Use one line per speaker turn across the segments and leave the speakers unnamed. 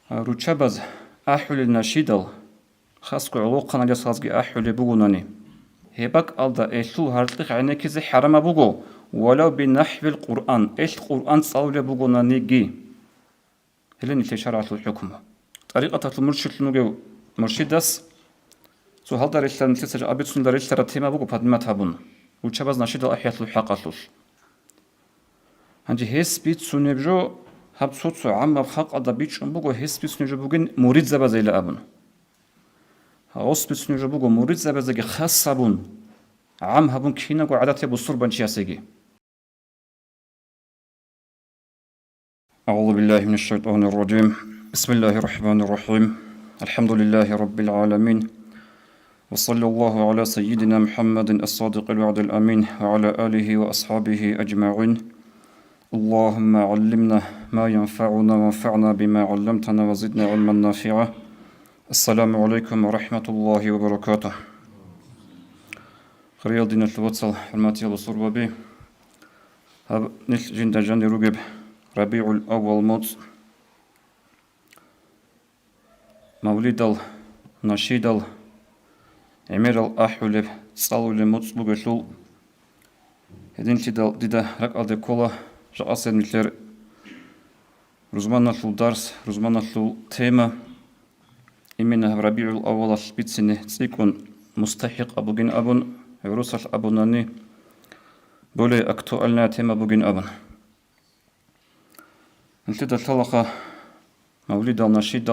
Ручабаз ахули нашидал хаску улуққан алясазги ахули бугунани. Хебак алда эшлул хартлих айнекизи харама бугу ولو بنحو القرآن القرآن صاولة بقولنا جي هلين اللي شرعت الحكم طريقة المرشد نوجو مرشدس سو هل دار إشتر نتيجة أبيت سن دار إشتر تيما بقو بهذا ما تابون وشباز نشيد الأحياء الحقاقل هنجي هس بيت سنبجو هب صوت سو عم بخاق أدا بيتش بقو هس بيت سنبجو بقين مريد زبازي لأبون هاوس بيت سنبجو بقو مريد زبازي خاص صابون عم هبون كينا قو عادات يبو صور بانشياسيجي أعوذ بالله من الشيطان الرجيم بسم الله الرحمن الرحيم الحمد لله رب العالمين وصلى الله على سيدنا محمد الصادق الوعد الأمين وعلى آله وأصحابه أجمعين اللهم علمنا ما ينفعنا وانفعنا بما علمتنا وزدنا علما نافعا السلام عليكم ورحمة الله وبركاته خريال دين الواتسال الماتيا بصور بي هب نل جندا جاني رقب ربيع الأول موت مولد النشيد عمير الأحولب صالو لموت بغشول هدين تدال ديدا رك ألدي كولا جاءسين مثل رزمانا شو درس رزمانا شو تيمة إمنا ربيع الأول سبيتسني تسيكون مستحق أبوغين أبون يروسل أبوناني بولي أكتوالنا تيمة بوغين أبون نتيجة الطلقة مولد النشيد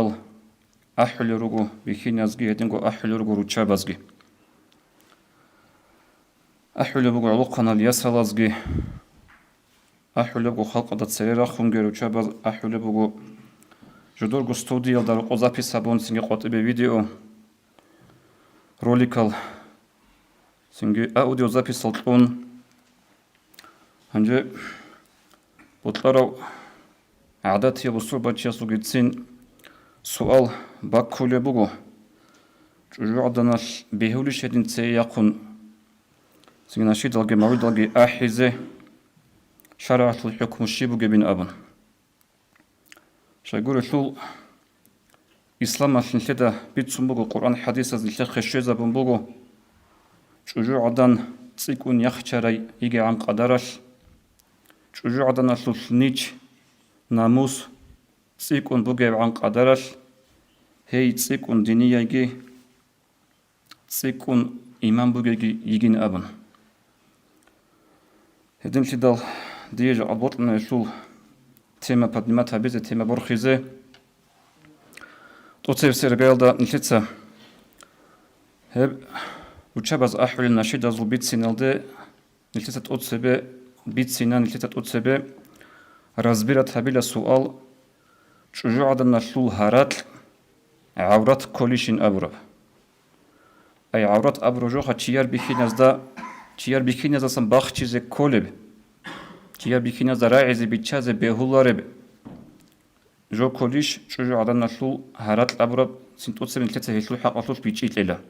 أحل رجو بخين أزجي هدينكو أحل رجو رتشابزجي أحل رجو علقنا اليسال أزجي أحل رجو خلق دات سرير خونجي رتشابز أحل رجو جدور جو ستوديو دار قزابي سابون سنجي قط بفيديو روليكال سنجي أوديو زابي سلطون هنجي بطلرو عادات يبصر باتشيسو جتسين سؤال باكولي بوغو جوعدنا بهولي شدين سيقون سينا شيدالجي مولدالجي أحيزي شرعت الحكم الشيبوغي بن أبن شايقول الثول إسلام أشنشدا بيتسون بوغو قرآن حديث از الشيخ الشيزة بن بوغو جوعدنا تسيكون يخشري يجي عن قدرش جوعدنا سلسنيج ناموس تسيكون بوغي عن قدرش هي تسيكون دينية يجي تسيكون إمام بوغي يجين أبن هدين شدال ديجا أبوطلنا يشول تيما بدماتها بيزي تيما برخيزي توتسيب سيرغيال دا نشيتسا هب وچاباز أحولي ناشيدا زل بيت سينال دي نشيتسا توتسيبي بيت سينا نشيتسا توتسيبي разбират хабила суал чужуадан нашлул харат аврат колишин абраб ай аврат аброжо хачияр бихиназда чияр бихиназасан бахчизе колеб чияр бихиназда раизе бичазе бехулареб жо колиш чужуадан нашлул харат абраб синтоцевен тлеца хешлу хақатлул бичилlela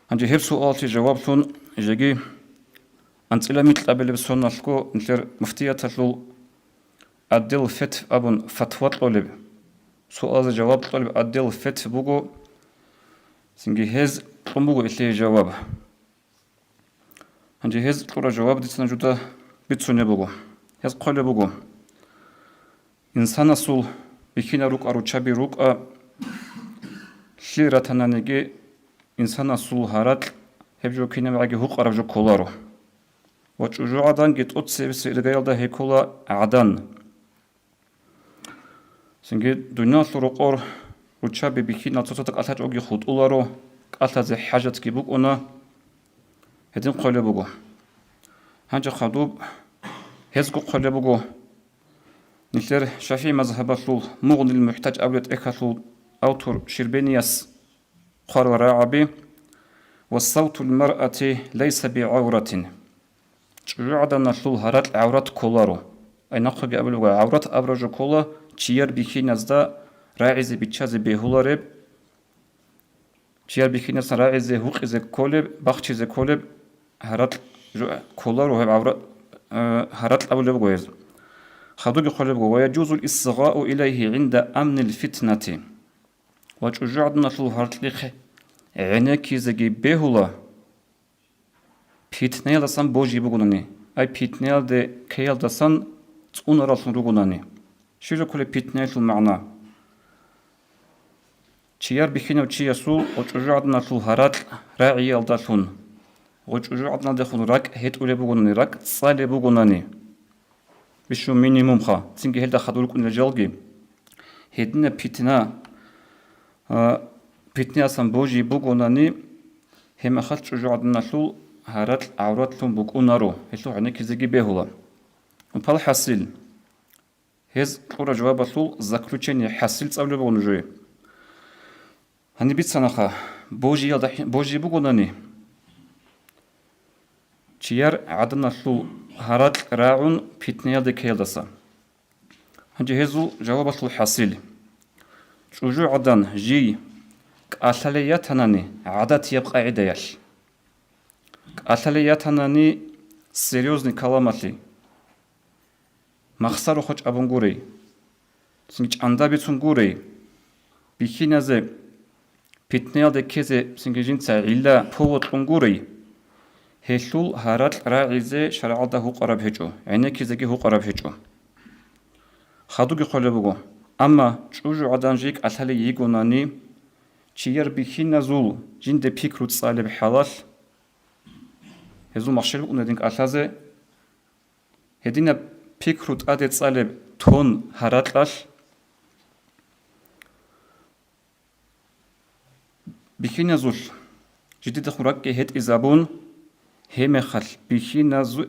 анже хер суалти жаваблун жеги أنت إلى مثل أبل بسون الكو نتر مفتيات اللو أدل فت أبون فتوى طلب سؤال جواب طلب أدل فت بوجو سنجي هز بوجو إليه جواب هنجي هز طور جواب دي سنجودا بتسوني بوجو هز قل بوجو إنسان أصول بكينا روك أرو تشابي روك شيرة تنانيجي إنسان أصول هارات هبجو كينا معجي هوق أرجو كولارو وجوعدان جت أتصيب رجال ده هيكولا عدن سنجي دنيا ثروقور وتشابي بكينا تصوتك أثر أوجي خود أولارو أثر زي حاجات كيبوك أنا هدين قلبوجو هنجا خدوب هزقو قلبوجو نشر شافعي مذهب الثول مغني المحتاج أولاد إكاثول أوتور شربينياس قار وراعبي والصوت المرأة ليس بعورة جوعدنا شلول هرات عورات كولارو أي نقطة قبل عورات أبرج كولا تيار بيخي نزدا راعز بيتشاز بيهولارب تيار بيخي نزدا راعز هوق إز كولب بخش إز كولب هرات كولارو هم عورات هرات أبو لبغويز خدوق قلبه ويجوز الإصغاء إليه عند أمن الفتنة وجوجعدنا شو هرتليخ عينك زجي بهلا فتنة لسان بوجي بقولني أي فتنة ده كيال لسان تون راسون رقولني شو كل فتنة شو المعنى تيار بخينا وتشي يسول وجوجعدنا شو هرت راعي يلداشون وجوجعدنا دخل راك هيت أولي بقولني راك صالي بقولني بشو مينيموم خا تنجي هل دخلوا لكم الجلجي هدنا بيتنا سنبوجي بوغوناني هم أخذ شجوعنا شو هارات عورات لهم بوغونارو هشلو عنك زيجي بيهولا وبال حاصل هز قرا جواب شو زكروتشني حاصل تصاولي بونجوي هني بيت سنخا بوجي بوغوناني تيار عدنا شو هارات راعون بيتنا دكيلدسا هنجي هزو جواب شو حاصل شجوعدان جي كأثلياتناني عادات يبقى عدياش كأثلياتناني سيريوزني كلاماتي مخسر خوش أبونغوري سنج عندا بيتونغوري بيخينازي بيتنيال دي كيزي سنجينتا إلا بوت أونغوري هيشول هارات راعيزي شرعالدا هو قرب هجو عيني كيزيكي هو قرب هجو خادوغي قولبوغو أما جوجو عدانجيك أثلي يغوناني تيار بيخينا زول جند بيكروت صالب حلال هزو مخشل ونادينك أثازي هدينا بيكروت أدت صالب تون هراتلاش بيخينا زول جديد خوراك هت إزابون هم خل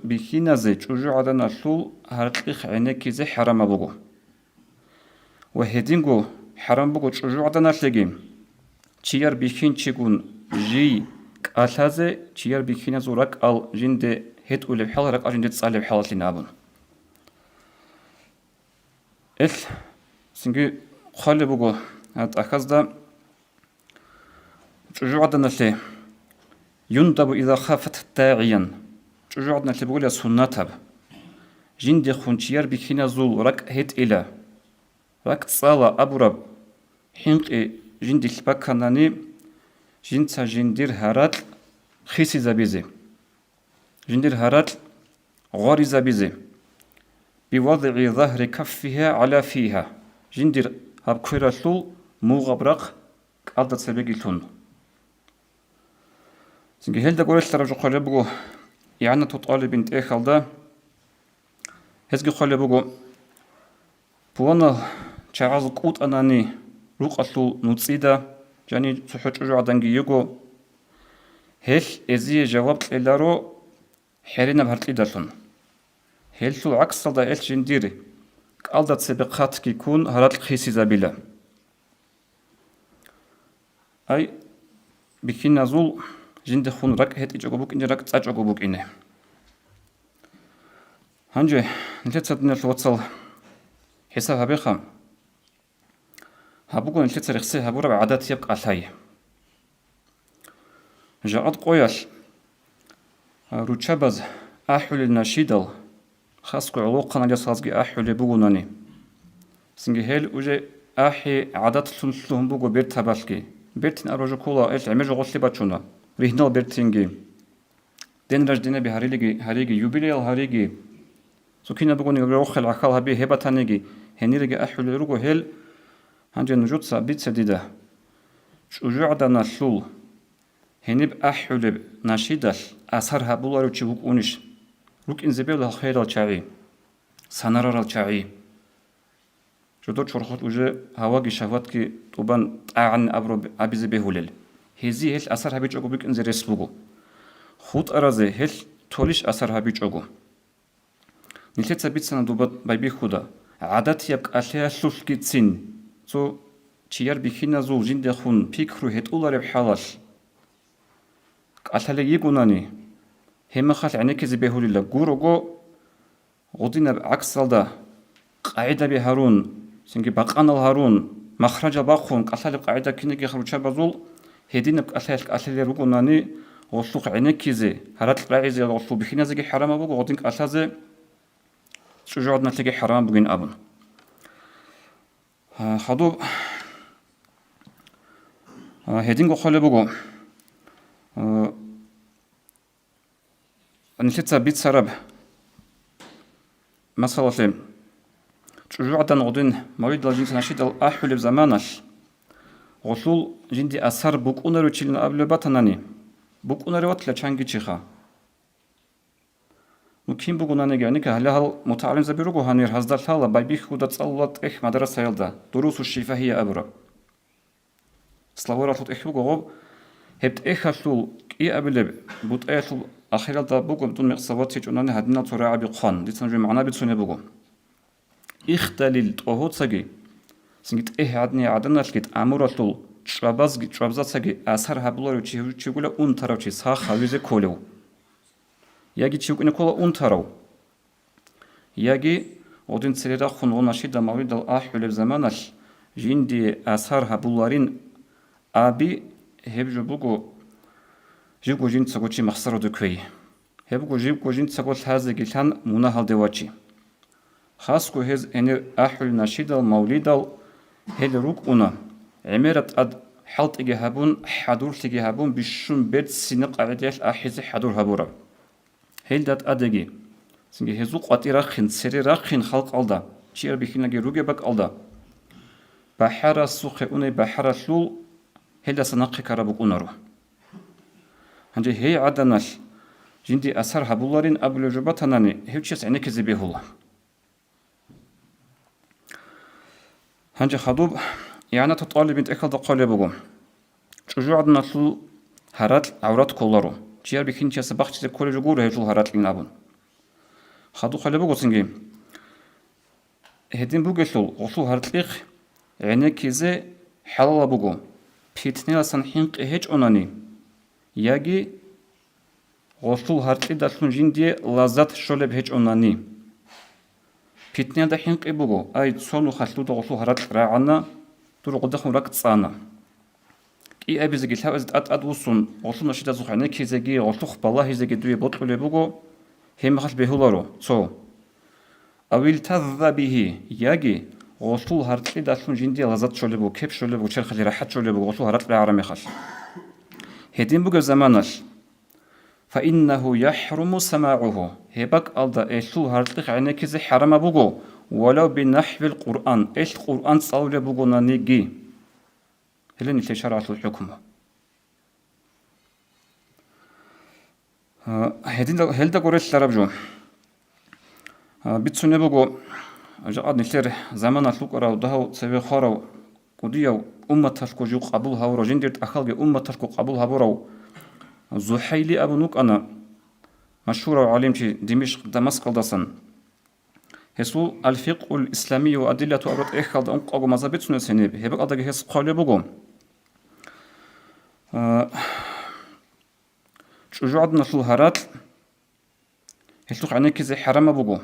بيخينا زي جوجو عدانا شول هراتليخ عينيكي زي حرام بوغو وهدينغو حرام بوغو جوجو عدانا شليجيم تيار بيخين تشيغون جي كالازي تيار بيخينا زوراك ال جند هت اولي بحال راك جند تصالي بحال لينابون سنجي خالي بوغو هات اخازدا جوجو عدانا شلي يندب اذا خافت داعيا جوجو عدانا شلي بوغو سنتاب جند خون تيار بيخينا زول راك هت الى راك تصالا ابورب حينقي جندي الباكاناني جنتا جندير هارات خيسي زابيزي جندير هارات غاري زابيزي بوضع ظهر كفها على فيها جندير هابكويراتلو مغبرق قادة سبيقيتون سنجي هل دا قولت ترجو قولبغو يعني تطالب بنت ايخالدا هزجي قولبغو بوانا چاعز قوت اناني روقاتلو نوتسيدا جاني سحوچو عدانجي يوغو هل ازي جواب إلارو حيرينا بهرتلي دالون هل شو عكس دا إل جنديري كالدا سبقات كيكون هرات الخيسي زابيلا أي بكين نزول جند خون راك هت إجاقو بوك إنجي راك تاجاقو بوك إني هنجي نتلت سادنا الواتسال حساب هبيخام هابوغو نتلت رخصي هابورا بعادات يبقى أثاي جاءت قوياش روتشاباز أحول الناشيدل خاصكو علوقنا لسازجي أحول بوغوناني سنجي هيل وجي أحي عادات سنسلهم بوغو بيرت هبالكي بيرتين أروجو كولا إيش عميجو غسلي باتشونا ريهنال بيرتينجي دين راج دينا هاريجي يوبيليال هاريجي سوكينا بوغوني روخ العقال هبي هباتانيجي هنيرجي أحول روغو هيل هنجي نجوتسا بيت سديدة شجوعدا نسول هنب أحول ناشيدال أثرها بولارو تشبوك أونيش روك إنزبيل الخير الشعي سنرار الشعي جدو شرخت وجه هواجي شهوات كي طبعا عن أبيز بهولل هذه هل أثرها بيجوجو بيك إنزر يسبوجو خود أرازه هل توليش أثرها بيجوجو نلتت سبيت سنة دوبات بايبي خودا عادات يبقى أشياء شوش كيتسين سو تيار بيخينا زو جند خون بيكرو هت أولار بحالاش أشياء يجوناني هم خال عنك زبيهول الله جورو غدينا عكس هذا قاعدة بهارون سنجي بقان الهارون مخرج باخون أشياء قاعدة كنيجي خروج بزول هدينا أشياء روجوناني غسوق عنك زي هرات الرعيز غسوق بيخينا زي حرام أبوك غدينك أشياء جوعدنا تلاقي حرام بقين أبن خدو هدين قخل بقو نتلتا بيت سرب مثلا جوعدنا غدين مويد الجنس نشيد الأحول بزمانش غسول جندي أثر بقونا روتشيلنا قبل باتناني بقونا روتلا چانگي چيخا كيم بقونا نيجاني كهلا متعلم زبيروغو هنير هزدال ثالا بايبيخ خودة تصالات إخ مدرسة يلدا دروس الشفا هي أبرا سلاورات لوت إخ بقو هبت إخ هسول كي قبل بوت إخ أخيرا دا بقو بدون مقصوات تيجوناني هدنا تراعا بقخان دي تنجي معنا بتسوني بقو إخ دليل تقوهو تساقي سنجت إيه عدني عدنا لكت أموراتل شرابزاتساقي أسهر هبلارو چيقولا اون تراو چي سا خويزي كولو ياگي چيقونا كولا اون تراو ياگي ودين سريرا خونو ناشيدا مولد الأحول بزمانش جيندي أسهر هبلارين أبي هبجو بقو جيبقو جين تساقو چي مخصرو دو كوي هبقو جيبقو جين تساقو تهازي جلتان مناهل دواچي خاصكو هز اني أحول ناشيدا المولد هل روك أنا عمرت أد حلت إجهابون حضور تجهابون بشون بيت سنق عديش أحيز حضور هبورا هل دات أدجي سنجي هزوق أتيراخن سريراخن خلق ألدا شير بخينا جروجي بك ألدا بحر السوق أنا بحر الشلول هل دا سنقي كربوك أنارو هنجي هي عدناش جندي أثر هبولارين أبو جبتاناني هل شيء عنك زبيه الله هنجي خدوب يعني تطالب انت اكل دقالي بقوم شجوع عدنا سو هرات عورات كولارو جيار بكين تيا سباق تيا كل جوجور هيجول هرات لين ابون خدو خلي بقو سنجي هدين بوغسول غسول هرات ليخ يعني كيزي حلال بقو بيتني لسان حينق هيج اوناني ياجي غسول هرات لي داسون جندي لازات شولب هيج اوناني بيتني دا حينق بقو اي صونو خسلو دا غسول هرات راعنا دور قدخم راك تصانا كي ابي زغي ثاوز ات وسون غسول نشيدا زخانه كيزغي غسول بالله زغي دوي بوطل بقو هم خش بهولارو سو اويل تذ به ياجي غسول هرتلي داسون جندي لازات شولبو كيب شولبو چر خلي راحت شولبو غسول هرت عرمي خش هدين بقو زمانش فإنه يحرم سماعه هبك ألدا إشل هرتلي عينه كيزي حرم بقو ولو بنحو القرآن إيش القرآن صاول بقونا نيجي هل نتلي شرعت الحكم هل دا قريش لربجو بيتسوني بقو جاء نتلي زمان الفقراء ودهو سوي خارو قديو أمتك جو قبول هاورو جندرت أخلق أمتك قبول هاورو زحيلي أبو نوك أنا مشهور وعليم دمشق دمسق داسن هسو الفقه الإسلامي وأدلة أبرد إخال أنق أغو مذابت سنة سنب هبك أدق هس قالي بغو شجوع نسل هرات هسلوك عنك زي حرام بغو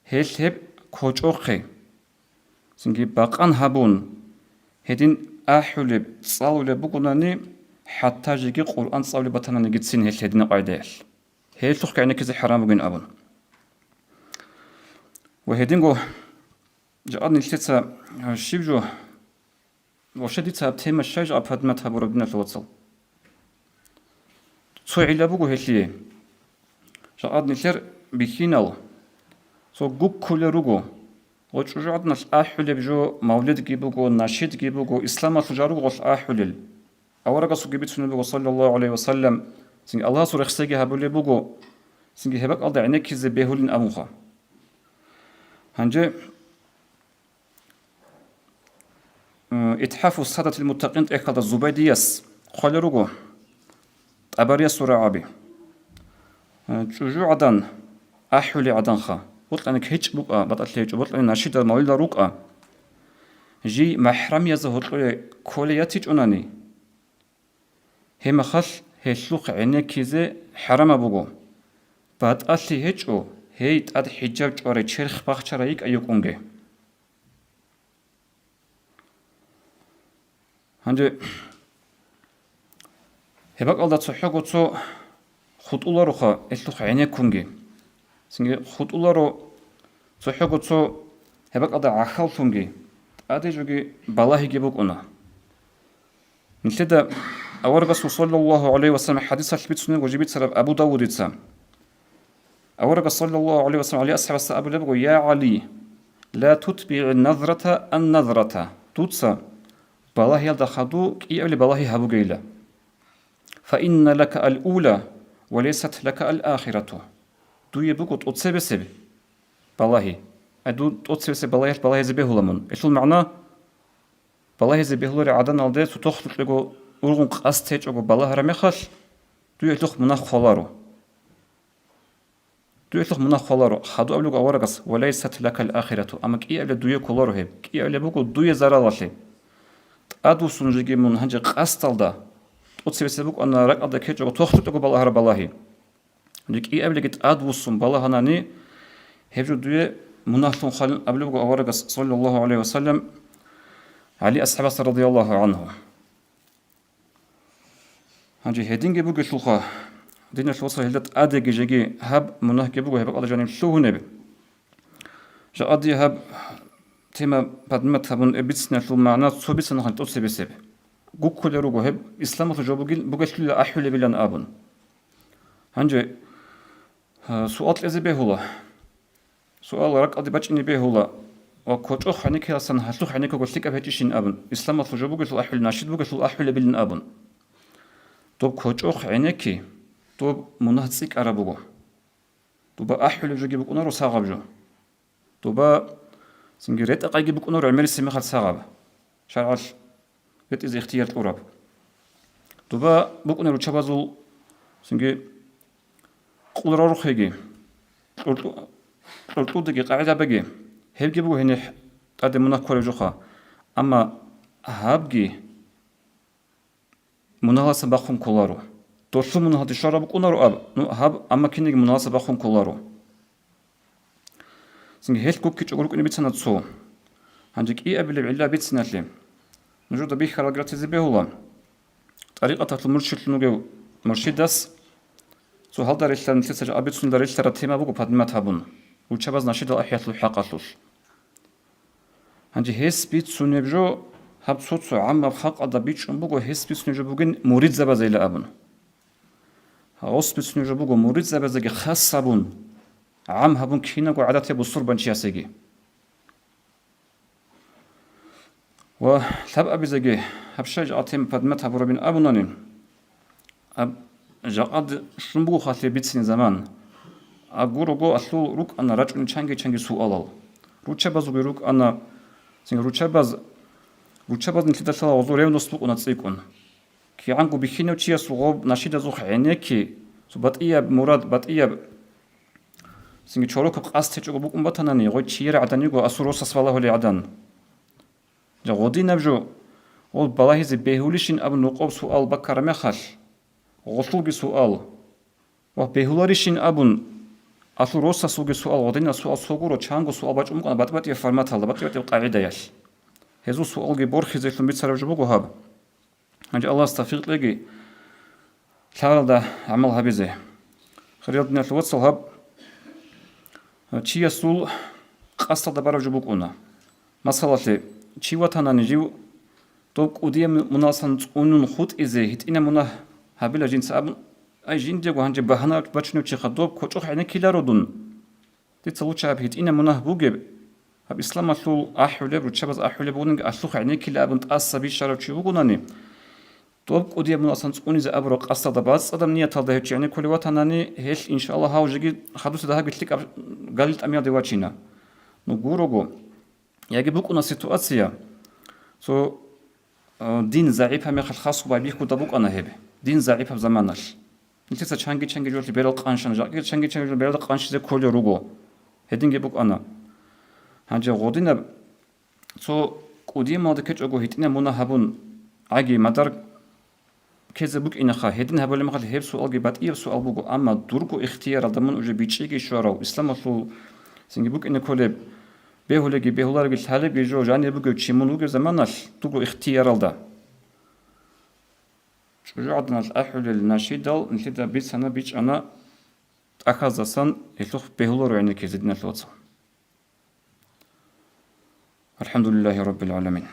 هس هب كوچوخي سنجي باقان هبون هدين أحولب صالو بغو ناني حتى جيجي قرآن صالو بطانا نجدسين هس هدين قايدهل هسلوك عنك زي حرام بغين أبون وهدينغو جاءني لتسا شيبجو وشديتها بتهم الشاج أبهد ما تهبو ربنا الوصل صوعي لابوغو هشليه جاءني لتر بكينال سو قوك كل روغو وجعدنا الأحول بجو مولد جيبوغو ناشيد جيبوغو إسلام سجاروغو الأحول أورغا سو جيبت سنبوغو صلى الله عليه وسلم سنج الله سو رخصيجي هبولي بوغو سنج هبك ألدا عنك زبيهولين أموخا هنجي إتحاف السادة المتقين إخذ الزبيديس قال روغو أباريا سورة عابي جوجو عدن أحولي عدن خا بطل أنك هيج بوكا بطل هيج بطل أن نشيد المولد روكا جي محرم يزهد كولياتيج أناني هم خش هشلوخ عينيك كيزي حرام بوغو بعد أصلي هيج هيت أد حجاب جوري چرخ باخچرايك أيوك أونجي هنجي هبك ألدا تصحيقو تصو خطولارو خا إسلوخ عينيك كونجي سنجي خطولارو цо хього цо хебак ада ахалтунги аде жоги балахиги букуна ниледа аваргас саллаллаху алейхи вассалам хадиса хбитсуны гожибит сараб Абу Давудица аваргас саллаллаху алейхи вассалам али асхаб сабу лебго я али لا تتبع النظرة النظرة توتسا بالله يلدا خدو كي أولي بالله هبو جيلا فإن لك الأولى وليست لك الآخرة دو يبقى تقصي بسب بالله أدو تقصي بسب بالله زبيه لمن إيش المعنى بالله زبيه لوري عدن على ده ستخلق لجو أرغن قاستيج أو بالله رميخش دو يتلخ مناخ خلارو دو يتلخ مناخ خلارو خدو أولي أورغس وليست لك الآخرة أما كي أولي دو يكولارو هب كي أولي بقى دو يزرالاشي أدو سنجي من هنجي قاستالدا تقصي بسبب أن رك أدا كيج أو تخلق لجو بالله بالله لك إيه أولي جت أدو سن بالله هناني هبجو دو مناخ خل أولي بقى أورغس صلى الله عليه وسلم علي أصحابه رضي الله عنه هنجي هدينجي بقى شلخا دين الوصل هلت أدي جيجي هب مناه جبوا هب الله جانب شو هنبي جا أدي هب تيما بعد ما تبون بيتسنا شو معنا شو بيتسنا خلت أوصي بسبب جو كل روجو هب إسلام في جواب بقى شلي أحول بلان أبون هنجي سؤال إذا بهولا سؤال رك أدي بتشني بهولا وكوتشو خاني كياسن هشلو خاني كوكسيك أبهتشين أبون إسلام في جواب بقى شلو أحول ناشد بقى شلو أحول بلان أبون طب كوتشو خاني كي تو منهزك عربو تو با أحول جو جيبك أنارو ساغب جو تو با سنجريت أقاي جيبك أنارو عمل سمخات ساغب شرعش بيت إذا اختيار الأوراب تو با بك أنارو تشابزول سنجي قدرة روحي قلتو دقي قاعدة بقي هل جيبو هني قد منه كوري جوخا أما هابجي منهاسة بخون كولارو توصل من هذا الشراب كونارو أب هاب أما كنيج مناسبة خون كولارو سنج هيل كوك كيتشغل كوني بيتسنا تصو عندك إيه قبل العلا بيتسنا لي نجود بيه خلاص زبيه هلا طريقة المرشد نوجو مرشد داس سو هل دار إشتري نتيجة أبيتسون دار إشتري تيما بوجو بعد ما تابون وتشابز نشيد الأحياء الحقاقلوش عندي هيس بيتسون يبجو هاب صوت سو عم بخاق أدا بيتشون بوجو هيس بيتسون يجو بوجن مريض زبا زي لأبون هاوس بيتسون يجو بوجو مريض زبا زي خاص صابون عم هبون كينا جو عادات يبو صربان شياسيجي وثب أبي زجي هبشج أتيم بدمت هبوربين أبونانين أب جاقد شنبو خاطر بيتسين زمان أقول جو أصل روك أنا رجل شانجي سؤال روتشة باز بيروك أنا سين روتشة باز نتيجة سلا وزور يوم نصبق ونتصيقون كي عنكو بخينه وشيا صعوب نشيد زوج عينيكي سبات مراد بات سين شروك قاست تجو بقوم بتناني غوي شير عدني جو أسروس أسفله لعدن جا غودي نبجو غود بالله زي بهوليشين أب نقاب سؤال بكر مخش غسل بسؤال وبهولاريشين أبون أسروس سوق سؤال غودينا سؤال سوقرو شانغو سؤال باج أمك أنا بات يفرمت هذا بات القاعدة ياش هذو سؤال جبور خزي ثم بيتصرف جبوجو هاب هنجي الله استفيق لقي شغل ده عملها بزه خريطنا الوصل هاب چی اصول قصد دبارو جبوك اونا مثلا چی وطنا نجيو توك ودي مناسن اونن خود ازه هيت انا منا هابيلا جنس اب اي جين ديغو هنجي بهنا بچنو چي خدوب كوچو خينه كيلارودون دي تلوچاب هيت انا منا بوگه هب اسلام اصول احوله بچبز احوله بونن اصل خينه كيلابن تاسبي شارو چي بوگوناني توك ودي مناسن اوني ز ابرو قصد دباس ادم نيت هذا هيت يعني كل وطناني هيش ان شاء الله هاوجي خدوس ده قلت لك قالت امير دواچينا نو غوروغو يجي بوك انا سيتواسيا سو دين ضعيف هم خاص با بيكو دبوك انا هبه دين ضعيف زمانش نتيسا چانگي جوت بيرل قانشان جاكي چانگي بيرل قانش زي كولو روغو هدينگي بوك انا هانجا غودينا سو قودي مود كچوغو هيتنا مونا هابون اگي مدار كذا بوك إنخا هدين هبل مخال هب سؤال جبت إيه سؤال بوجو أما درجو اختيار ضمن وجه بيتشيك شورا إسلام أصل سنجي بوك إن كله بهولجي بهولار قلت هلا بيجو جاني بوجو تشيمون وجو زمانش درجو اختيار ده شو عدنا الأحول الناشيدال نتيجة بيت سنة بيتش أنا أخذ سن يلوخ بهولار يعني كذا دنا الوصل الحمد لله رب العالمين.